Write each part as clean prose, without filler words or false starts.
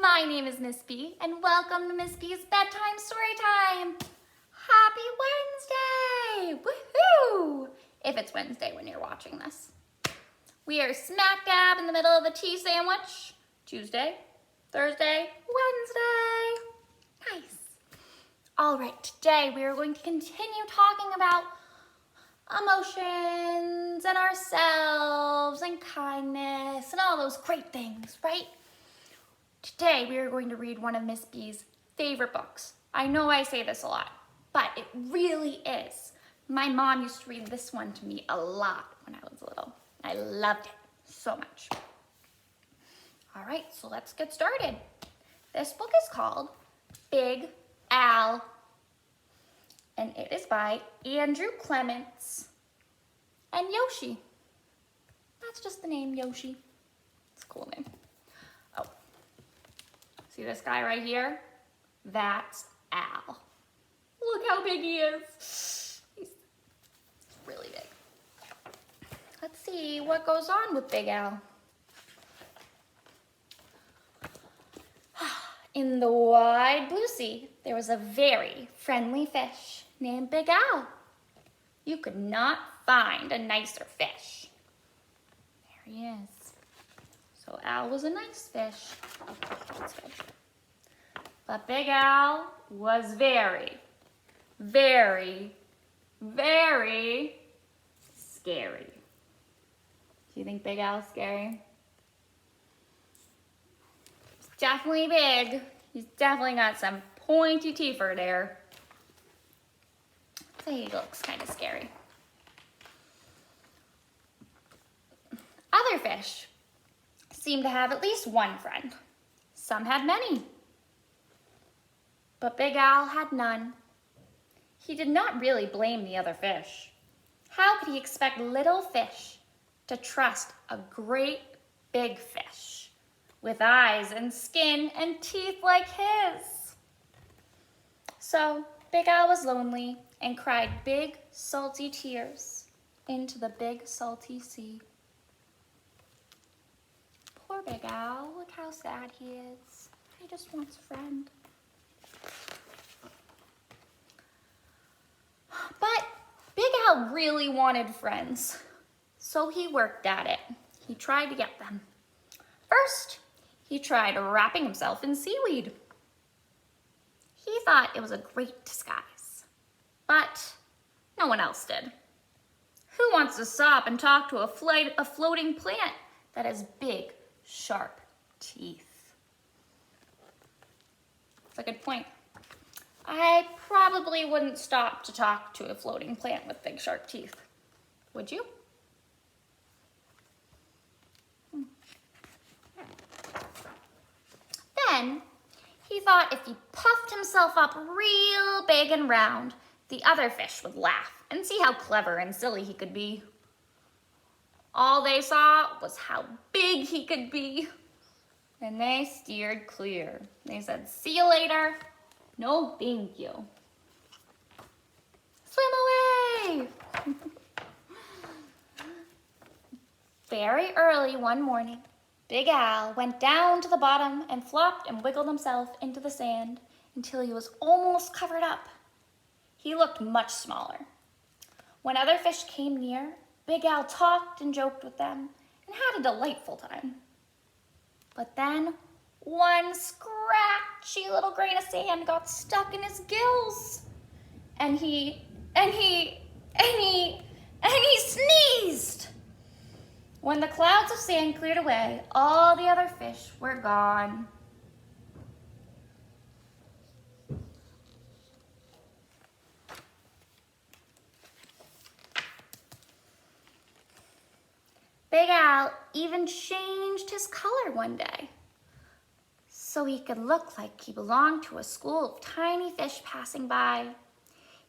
My name is Miss B, and welcome to Miss B's Bedtime Story Time. Happy Wednesday! Woohoo! If it's Wednesday when you're watching this. We are smack dab in the middle of the tea sandwich. Tuesday, Thursday, Wednesday. Nice. All right, today we are going to continue talking about emotions and ourselves and kindness and all those great things, right? Today we are going to read one of Miss B's favorite books. I know I say this a lot, but it really is. My mom used to read this one to me a lot when I was little. I loved it so much. All right, so let's get started. This book is called Big Al, and it is by Andrew Clements and Yoshi. That's just the name, Yoshi. It's a cool name. Oh, see this guy right here? That's Al. Look how big he is. He's really big. Let's see what goes on with Big Al. In the wide blue sea, there was a very friendly fish named Big Al. You could not find a nicer fish. There he is. So Al was a nice fish. That's good. But Big Al was very, very, very scary. Do you think Big Al's scary? Definitely big. He's definitely got some pointy teeth there. So he looks kind of scary. Other fish seem to have at least one friend. Some had many. But Big Al had none. He did not really blame the other fish. How could he expect little fish to trust a great big fish with eyes and skin and teeth like his? So Big Al was lonely and cried big salty tears into the big salty sea. Poor Big Al, look how sad he is. He just wants a friend. But Big Al really wanted friends, so he worked at it. He tried to get them. First, he tried wrapping himself in seaweed. He thought it was a great disguise, but no one else did. Who wants to stop and talk to a floating plant that has big, sharp teeth? That's a good point. I probably wouldn't stop to talk to a floating plant with big, sharp teeth. Would you? Then he thought if he puffed himself up real big and round, the other fish would laugh and see how clever and silly he could be. All they saw was how big he could be, and they steered clear. They said, "See you later. No, thank you. Swim away." Very early one morning, Big Al went down to the bottom and flopped and wiggled himself into the sand until he was almost covered up. He looked much smaller. When other fish came near, Big Al talked and joked with them and had a delightful time. But then one scratchy little grain of sand got stuck in his gills, and he sneezed. When the clouds of sand cleared away, all the other fish were gone. Big Al even changed his color one day so he could look like he belonged to a school of tiny fish passing by.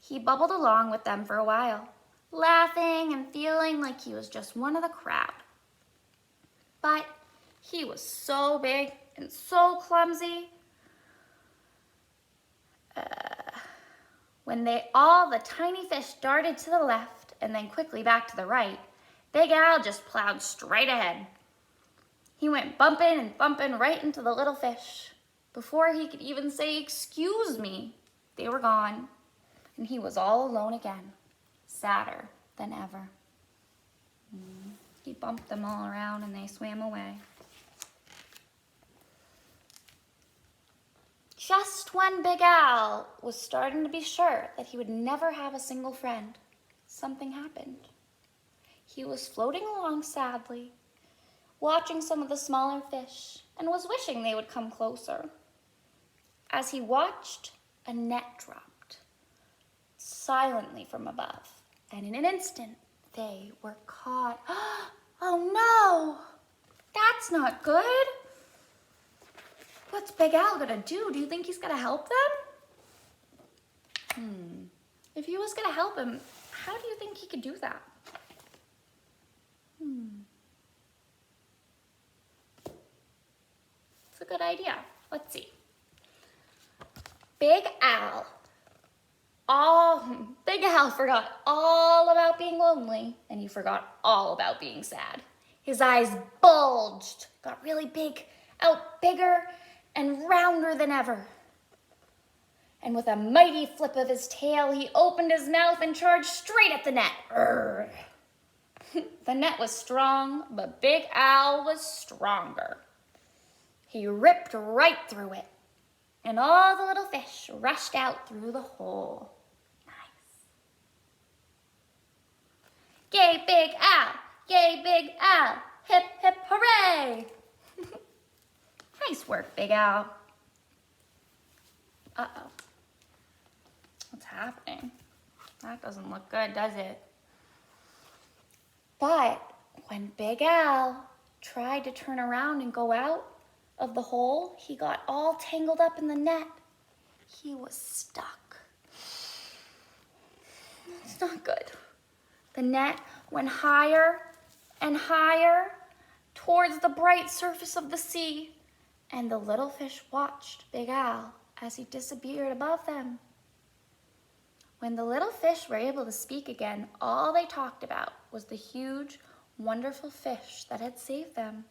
He bubbled along with them for a while, laughing and feeling like he was just one of the crowd. But he was so big and so clumsy. When all the tiny fish darted to the left and then quickly back to the right, Big Al just plowed straight ahead. He went bumping and bumping right into the little fish. Before he could even say, "Excuse me," they were gone, and he was all alone again, sadder than ever. He bumped them all around and they swam away. Just when Big Al was starting to be sure that he would never have a single friend, something happened. He was floating along sadly, watching some of the smaller fish, and was wishing they would come closer. As he watched, a net dropped silently from above, and in an instant, they were caught. Oh no! That's not good! What's Big Al gonna do? Do you think he's gonna help them? If he was gonna help him, how do you think he could do that? It's a good idea. Let's see. Big Al forgot all about being lonely, and he forgot all about being sad. His eyes bulged, got really big, out bigger and rounder than ever. And with a mighty flip of his tail, he opened his mouth and charged straight at the net. The net was strong, but Big Al was stronger. He ripped right through it, and all the little fish rushed out through the hole. Nice. Yay, Big Al! Yay, Big Al! Hip, hip, hooray! Nice work, Big Al. Uh-oh. What's happening? That doesn't look good, does it? But when Big Al tried to turn around and go out of the hole, he got all tangled up in the net. He was stuck. It's not good. The net went higher and higher towards the bright surface of the sea, and the little fish watched Big Al as he disappeared above them. When the little fish were able to speak again, all they talked about was the huge, wonderful fish that had saved them.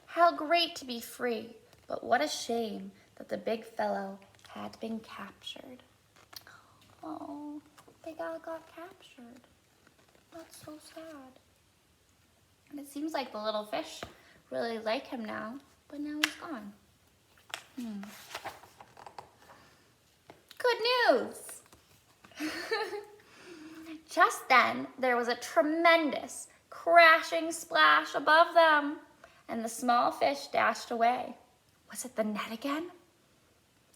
How great to be free, but what a shame that the big fellow had been captured. Oh, Big Al got captured. That's so sad. And it seems like the little fish really like him now, but now he's gone. Good news! Just then, there was a tremendous crashing splash above them, and the small fish dashed away. Was it the net again?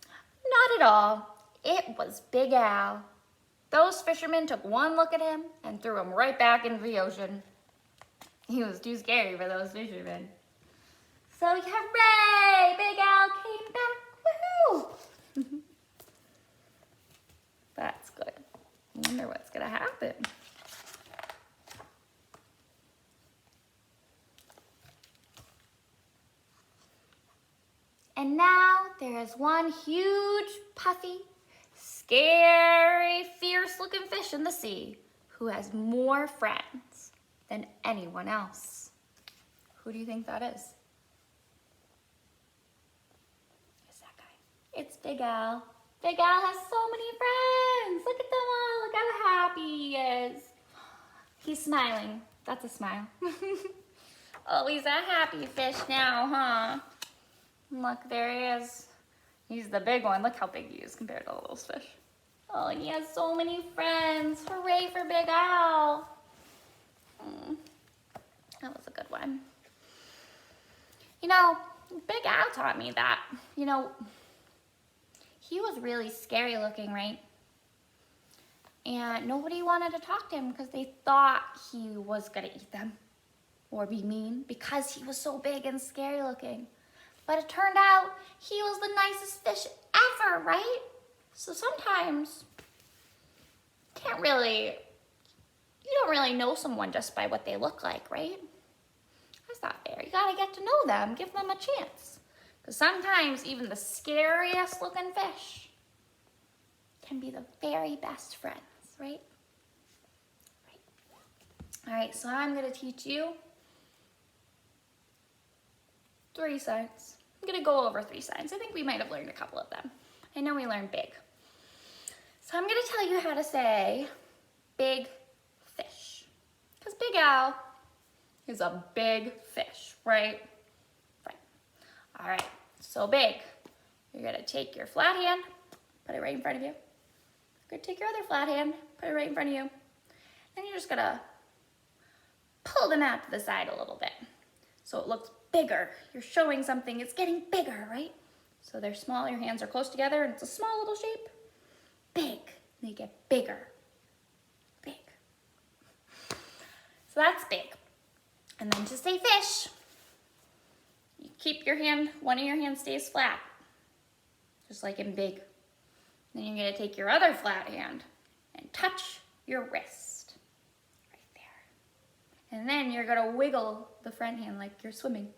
Not at all. It was Big Al. Those fishermen took one look at him and threw him right back into the ocean. He was too scary for those fishermen. So hooray! Big Al came back. Woohoo! That's good. I wonder what's gonna happen. And now there is one huge, puffy, scary, fierce-looking fish in the sea who has more friends than anyone else. Who do you think that is? It's that guy. It's Big Al. Big Al has so many friends. Look at them all. Look how happy he is. He's smiling. That's a smile. Oh, he's a happy fish now, huh? Look, there he is. He's the big one. Look how big he is compared to all those fish. Oh, and he has so many friends. Hooray for Big Al. That was a good one. You know, Big Al taught me that, he was really scary looking, right? And nobody wanted to talk to him because they thought he was gonna eat them or be mean because he was so big and scary looking. But it turned out he was the nicest fish ever, right? So sometimes you don't really know someone just by what they look like, right? That's not fair. You gotta get to know them, give them a chance. Because sometimes even the scariest looking fish can be the very best friends, right? All right, so I'm gonna teach you 3 signs. I'm gonna go over 3 signs. I think we might have learned a couple of them. I know we learned big. So I'm gonna tell you how to say big fish. Because Big Al is a big fish, right? Right. All right, so big. You're gonna take your flat hand, put it right in front of you. You're gonna take your other flat hand, put it right in front of you. And you're just gonna pull them out to the side a little bit so it looks bigger. You're showing something, it's getting bigger, right? So they're small, your hands are close together and it's a small little shape. Big, they get bigger. Big. So that's big. And then to say fish, you keep your hand, one of your hands stays flat, just like in big. Then you're gonna take your other flat hand and touch your wrist, right there. And then you're gonna wiggle the front hand like you're swimming,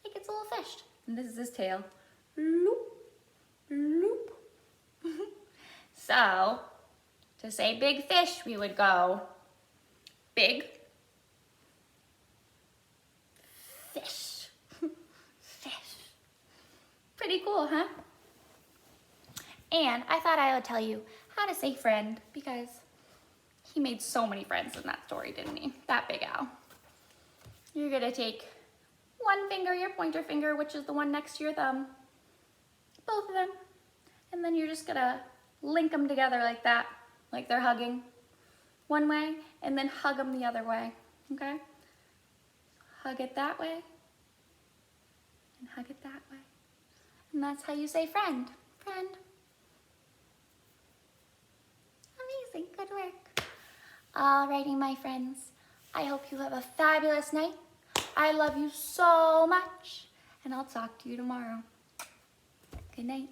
like it's a little fish. And this is his tail. Loop, loop. So, to say big fish, we would go big fish. Fish. Pretty cool, huh? And I thought I would tell you how to say friend because he made so many friends in that story, didn't he? That Big Al. You're gonna take one finger, your pointer finger, which is the one next to your thumb, both of them, and then you're just gonna link them together like that, like they're hugging one way, and then hug them the other way, okay? Hug it that way, and hug it that way. And that's how you say friend, friend. Amazing, good work. Alrighty, my friends, I hope you have a fabulous night. I love you so much, and I'll talk to you tomorrow. Good night.